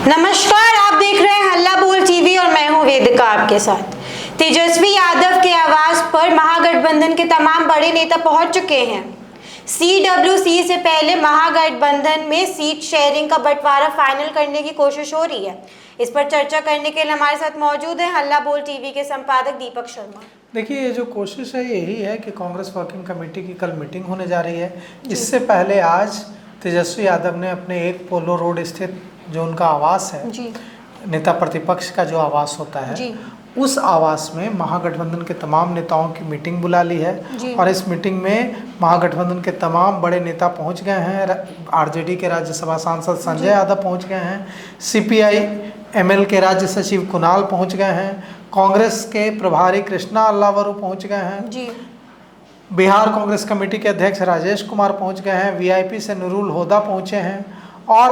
नमस्कार, आप देख रहे हैं हल्ला बोल टीवी और मैं हूं वेदिका आपके साथ। तेजस्वी यादव के आवास पर महागठबंधन के तमाम बड़े नेता पहुंच चुके हैं। CWC से पहले महागठबंधन में सीट शेयरिंग का बंटवारा फाइनल करने की कोशिश हो रही है। इस पर चर्चा करने के लिए हमारे साथ मौजूद है हल्ला बोल टीवी के संपादक दीपक शर्मा। देखिए, ये जो कोशिश है यही है कि कांग्रेस वर्किंग कमेटी की कल मीटिंग होने जा रही है। इससे पहले आज तेजस्वी यादव ने अपने एक पोलो रोड स्थित जो उनका आवास है, नेता प्रतिपक्ष का जो आवास होता है, उस आवास में महागठबंधन के तमाम नेताओं की मीटिंग बुला ली है। और इस मीटिंग में महागठबंधन के तमाम बड़े नेता पहुंच गए हैं। आरजेडी के राज्यसभा सांसद संजय यादव पहुंच गए हैं। CPI ML के राज्य सचिव कुणाल पहुंच गए हैं। कांग्रेस के प्रभारी कृष्णा अल्लावरू पहुंच गए हैं। बिहार कांग्रेस कमेटी के अध्यक्ष राजेश कुमार पहुंच गए हैं। VIP से नूरुल होदा पहुंचे हैं और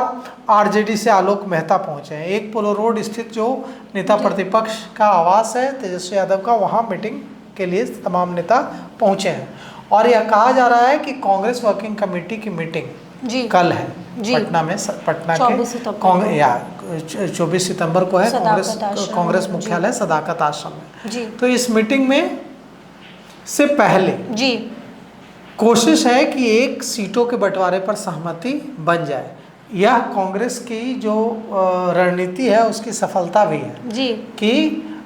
RJD से आलोक मेहता पहुंचे हैं। एक पोलो रोड स्थित जो नेता प्रतिपक्ष का आवास है तेजस्वी यादव का, वहां मीटिंग के लिए तमाम नेता पहुंचे हैं। और यह कहा जा रहा है कि कांग्रेस वर्किंग कमेटी की मीटिंग कल है पटना में, पटना के 24 सितंबर को है कांग्रेस मुख्यालय सदाकत आश्रम में। तो इस मीटिंग में से पहले कोशिश है कि एक सीटों के बंटवारे पर सहमति बन जाए। यह कांग्रेस की जो रणनीति है उसकी सफलता भी है कि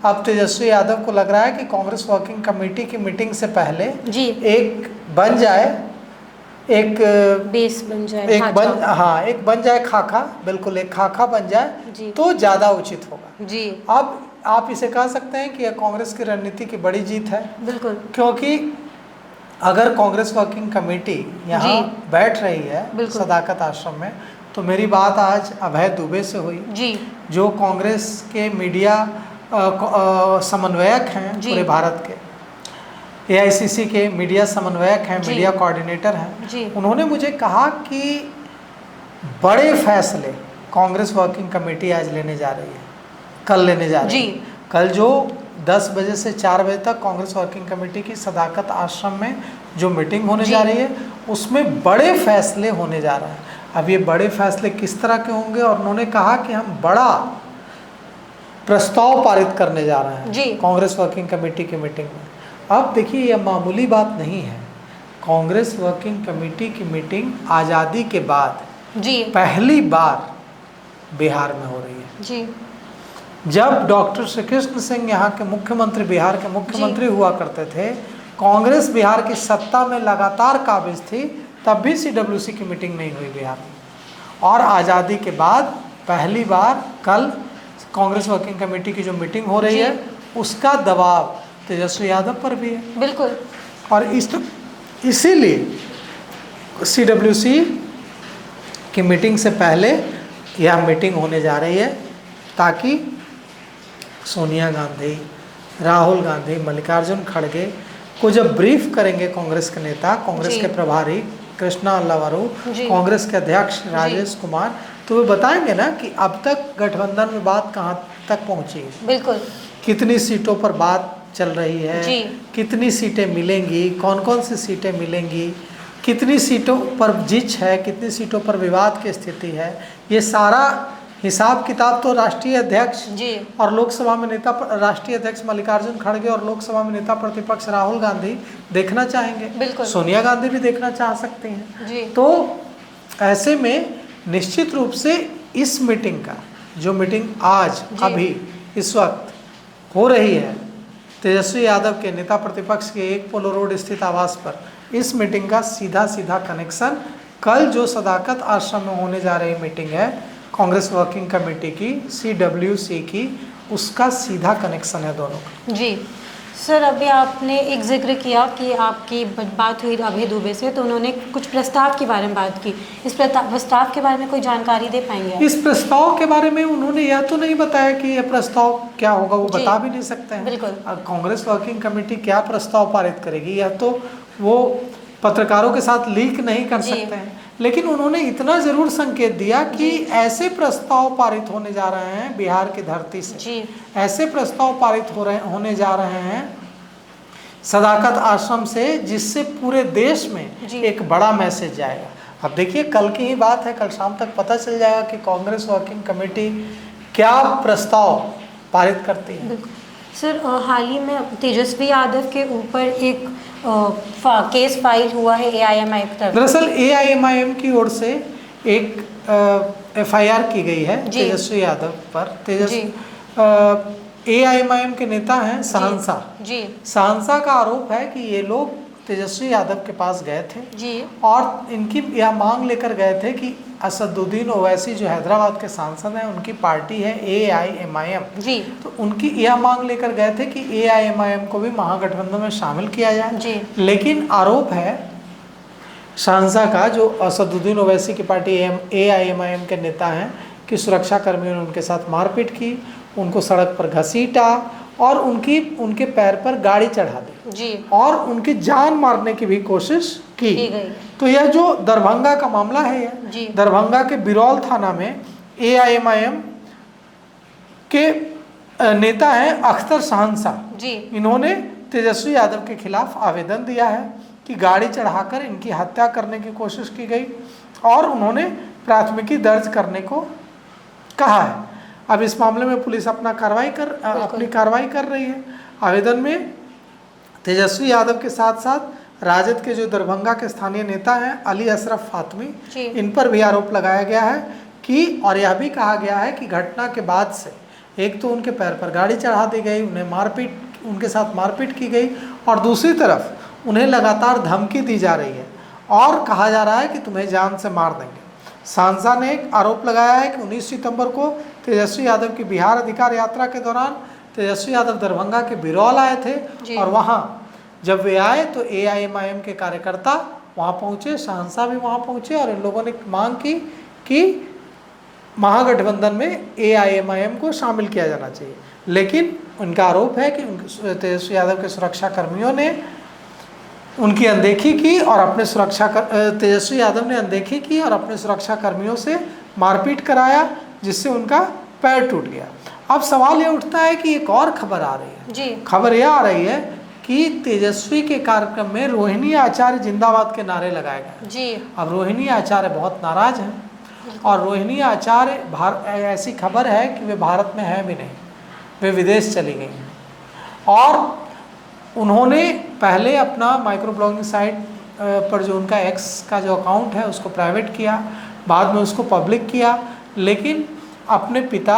अब तेजस्वी यादव को लग रहा है कि कांग्रेस वर्किंग कमेटी की मीटिंग से पहले एक बन जाए, एक बेस बन जाए, एक बन जाए खाका, बिल्कुल एक खाका बन जाए तो ज़्यादा उचित होगा। अब आप इसे कह सकते हैं कि यह कांग्रेस की रणनीति की बड़ी जीत है, बिल्कुल, क्योंकि अगर कांग्रेस वर्किंग कमेटी यहाँ बैठ रही है सदाकत आश्रम में, तो मेरी बात आज अभय दुबे से हुई जो कांग्रेस के मीडिया समन्वयक हैं पूरे भारत के, AICC के मीडिया समन्वयक हैं, मीडिया कोऑर्डिनेटर हैं। उन्होंने मुझे कहा कि बड़े फैसले कांग्रेस वर्किंग कमेटी आज लेने जा रही है, कल लेने जा रही है। कल जो 10 बजे से 4 बजे तक कांग्रेस वर्किंग कमेटी की सदाकत आश्रम में जो मीटिंग होने जा रही है उसमें बड़े फैसले होने जा रहे हैं। अब ये बड़े फैसले किस तरह के होंगे, और उन्होंने कहा कि हम बड़ा प्रस्ताव पारित करने जा रहे हैं कांग्रेस वर्किंग कमेटी की मीटिंग में। अब देखिए, यह मामूली बात नहीं है। कांग्रेस वर्किंग कमेटी की मीटिंग आज़ादी के बाद पहली बार बिहार में हो रही है। जब डॉक्टर श्री कृष्ण सिंह यहाँ के मुख्यमंत्री, बिहार के मुख्यमंत्री हुआ करते थे, कांग्रेस बिहार की सत्ता में लगातार काबिज थी, तब भी CWC की मीटिंग नहीं हुई बिहार में। और आज़ादी के बाद पहली बार कल कांग्रेस वर्किंग कमेटी की जो मीटिंग हो रही है उसका दबाव तेजस्वी यादव पर भी है, बिल्कुल। और इसीलिए CWC की मीटिंग से पहले यह मीटिंग होने जा रही है ताकि सोनिया गांधी, राहुल गांधी, मल्लिकार्जुन खड़गे को जब ब्रीफ करेंगे कांग्रेस के नेता, कांग्रेस के प्रभारी कृष्णा अल्लावरू, कांग्रेस के अध्यक्ष राजेश कुमार, तो वे बताएंगे ना कि अब तक गठबंधन में बात कहाँ तक पहुँची है, बिल्कुल, कितनी सीटों पर बात चल रही है, कितनी सीटें मिलेंगी, कौन कौन सी सीटें मिलेंगी, कितनी सीटों पर जिच है, कितनी सीटों पर विवाद की स्थिति है। ये सारा हिसाब किताब तो राष्ट्रीय अध्यक्ष और लोकसभा में नेता, राष्ट्रीय अध्यक्ष मल्लिकार्जुन खड़गे और लोकसभा में नेता प्रतिपक्ष राहुल गांधी देखना चाहेंगे, सोनिया गांधी भी देखना चाह सकती हैं। तो ऐसे में निश्चित रूप से इस मीटिंग का, जो मीटिंग आज अभी इस वक्त हो रही है तेजस्वी यादव के नेता प्रतिपक्ष के एक पोलो रोड स्थित आवास पर, इस मीटिंग का सीधा सीधा कनेक्शन कल जो सदाकत आश्रम में होने जा रही मीटिंग है कांग्रेस वर्किंग कमेटी की, CWC की, उसका सीधा कनेक्शन है दोनों का। सर, अभी आपने एक जिक्र किया कि आपकी बात हुई अभय दुबे से, तो उन्होंने कुछ प्रस्ताव के बारे में बात की। इस प्रस्ताव के बारे में कोई जानकारी दे पाएंगे? इस प्रस्ताव के बारे में उन्होंने यह तो नहीं बताया कि यह प्रस्ताव क्या होगा, वो बता भी नहीं सकते हैं। बिल्कुल। कांग्रेस वर्किंग कमेटी क्या प्रस्ताव पारित करेगी यह तो वो पत्रकारों के साथ लीक नहीं कर सकते हैं, लेकिन उन्होंने इतना जरूर संकेत दिया कि ऐसे प्रस्ताव पारित होने जा रहे हैं बिहार की धरती से, ऐसे प्रस्ताव पारित होने जा रहे हैं सदाकत आश्रम से, जिससे पूरे देश में एक बड़ा मैसेज जाएगा। अब देखिए कल की ही बात है, कल शाम तक पता चल जाएगा कि कांग्रेस वर्किंग कमेटी क्या प्रस्ताव पारित करती है। सर हाल ही में तेजस्वी यादव के ऊपर एक केस फाइल हुआ है AIMIM की तरफ। दरअसल AIMIM की ओर से एक FIR की गई है तेजस्वी यादव पर। AIMIM के नेता हैं सहंसा जी। सहंसा का आरोप है कि ये लोग तेजस्वी यादव के पास गए थे जी और इनकी यह मांग लेकर गए थे कि असदुद्दीन ओवैसी जो हैदराबाद के सांसद हैं, उनकी पार्टी है AIMIM जी, तो उनकी यह मांग लेकर गए थे कि AIMIM को भी महागठबंधन में शामिल किया जाए जी। लेकिन आरोप है सहंसा का, जो असदुद्दीन ओवैसी की पार्टी AIMIM के नेता हैं, कि सुरक्षा कर्मियों ने उनके साथ मारपीट की, उनको सड़क पर घसीटा और उनके पैर पर गाड़ी चढ़ा दी जी, और उनकी जान मारने की भी कोशिश की गई। तो यह जो दरभंगा का मामला है, यह दरभंगा के बिरौल थाना में AIMIM के नेता हैं अख्तर सहंसा जी। इन्होंने तेजस्वी यादव के खिलाफ आवेदन दिया है कि गाड़ी चढ़ाकर इनकी हत्या करने की कोशिश की गई और उन्होंने प्राथमिकी दर्ज करने को कहा है। अब इस मामले में पुलिस अपनी कार्रवाई कर रही है। आवेदन में तेजस्वी यादव के साथ साथ राजद के जो दरभंगा के स्थानीय नेता हैं अली अशरफ फातमी, इन पर भी आरोप लगाया गया है कि, और यह भी कहा गया है कि घटना के बाद से एक तो उनके पैर पर गाड़ी चढ़ा दी गई, उनके साथ मारपीट की गई और दूसरी तरफ उन्हें लगातार धमकी दी जा रही है और कहा जा रहा है कि तुम्हें जान से मार देंगे। सांसा ने एक आरोप लगाया है कि 19 सितंबर को तेजस्वी यादव की बिहार अधिकार यात्रा के दौरान तेजस्वी यादव दरभंगा के बिरौल आए थे और वहाँ जब वे आए तो AIMIM के कार्यकर्ता वहाँ पहुँचे, सहंसा भी वहाँ पहुँचे और इन लोगों ने मांग की कि महागठबंधन में AIMIM को शामिल किया जाना चाहिए। लेकिन उनका आरोप है कि तेजस्वी यादव के सुरक्षा कर्मियों ने उनकी अनदेखी की और अपने तेजस्वी यादव ने अनदेखी की और अपने सुरक्षा कर्मियों से मारपीट कराया, जिससे उनका पैर टूट गया। अब सवाल ये उठता है कि एक और खबर आ रही है जी। खबर यह आ रही है कि तेजस्वी के कार्यक्रम में रोहिणी आचार्य जिंदाबाद के नारे लगाए गए जी। अब रोहिणी आचार्य बहुत नाराज हैं और रोहिणी आचार्य ऐसी खबर है कि वे भारत में है भी नहीं, वे विदेश चली गई हैं और उन्होंने पहले अपना माइक्रो ब्लॉगिंग साइट पर जो उनका X का जो अकाउंट है उसको प्राइवेट किया, बाद में उसको पब्लिक किया, लेकिन अपने पिता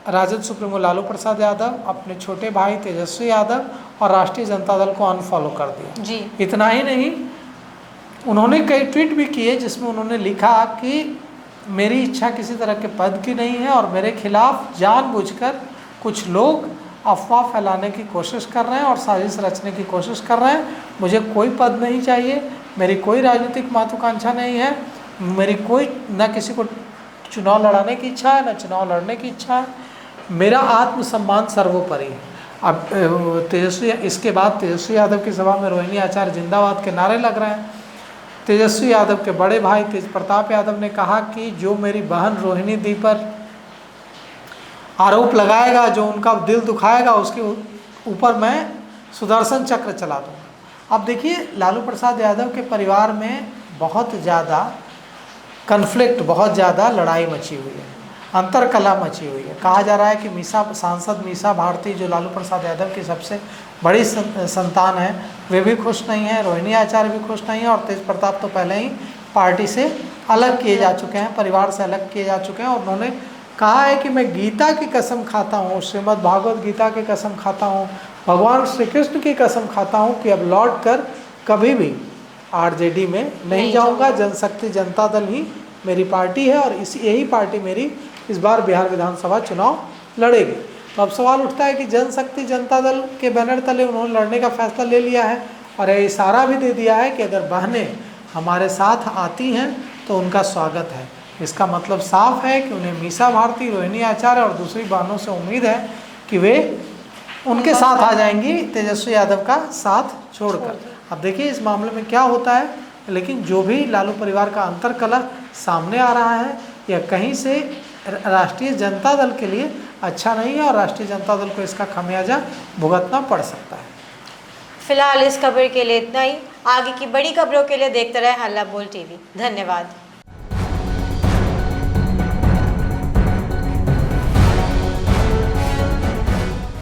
राजद सुप्रीमो लालू प्रसाद यादव, अपने छोटे भाई तेजस्वी यादव और राष्ट्रीय जनता दल को अनफॉलो कर दिया जी। इतना ही नहीं, उन्होंने कई ट्वीट भी किए जिसमें उन्होंने लिखा कि मेरी इच्छा किसी तरह के पद की नहीं है और मेरे खिलाफ जानबूझकर कुछ लोग अफवाह फैलाने की कोशिश कर रहे हैं और साजिश रचने की कोशिश कर रहे हैं। मुझे कोई पद नहीं चाहिए, मेरी कोई राजनीतिक महत्वाकांक्षा नहीं है, मेरी कोई न किसी को चुनाव लड़ाने की इच्छा है न चुनाव लड़ने की इच्छा है, मेरा आत्मसम्मान सर्वोपरि है। अब तेजस्वी, इसके बाद तेजस्वी यादव की सभा में रोहिणी आचार्य जिंदाबाद के नारे लग रहे हैं। तेजस्वी यादव के बड़े भाई तेज प्रताप यादव ने कहा कि जो मेरी बहन रोहिणी दी पर आरोप लगाएगा, जो उनका दिल दुखाएगा, उसके ऊपर मैं सुदर्शन चक्र चला दूँगा। अब देखिए लालू प्रसाद यादव के परिवार में बहुत ज़्यादा कन्फ्लिक्ट, बहुत ज़्यादा लड़ाई मची हुई है, अंतरकला मची हुई है। कहा जा रहा है कि सांसद मीसा भारती जो लालू प्रसाद यादव की सबसे बड़ी संतान है, वे भी खुश नहीं हैं, रोहिणी आचार्य भी खुश नहीं है और तेज प्रताप तो पहले ही पार्टी से अलग किए जा चुके हैं, परिवार से अलग किए जा चुके हैं और उन्होंने कहा है कि मैं गीता की कसम खाता हूँ, श्रीमद् भागवत गीता की कसम खाता हूँ, भगवान श्री कृष्ण की कसम खाता हूँ कि अब लौट कर कभी भी RJD में नहीं जाऊँगा। जनशक्ति जनता दल ही मेरी पार्टी है और यही पार्टी मेरी इस बार बिहार विधानसभा चुनाव लड़ेगी। तो अब सवाल उठता है कि जनशक्ति जनता दल के बैनर तले उन्होंने लड़ने का फैसला ले लिया है और यह इशारा भी दे दिया है कि अगर बहनें हमारे साथ आती हैं तो उनका स्वागत है। इसका मतलब साफ है कि उन्हें मीसा भारती, रोहिणी आचार्य और दूसरी बहनों से उम्मीद है कि वे उनके साथ आ जाएंगी तेजस्वी यादव का साथ छोड़कर। अब देखिए इस मामले में क्या होता है, लेकिन जो भी लालू परिवार का अंतरकलह सामने आ रहा है यह कहीं से राष्ट्रीय जनता दल के लिए अच्छा नहीं है और राष्ट्रीय जनता दल को इसका खमियाजा भुगतना पड़ सकता है। फिलहाल इस खबर के लिए इतना ही। आगे की बड़ी खबरों के लिए देखते रहे हल्ला बोल टीवी। धन्यवाद।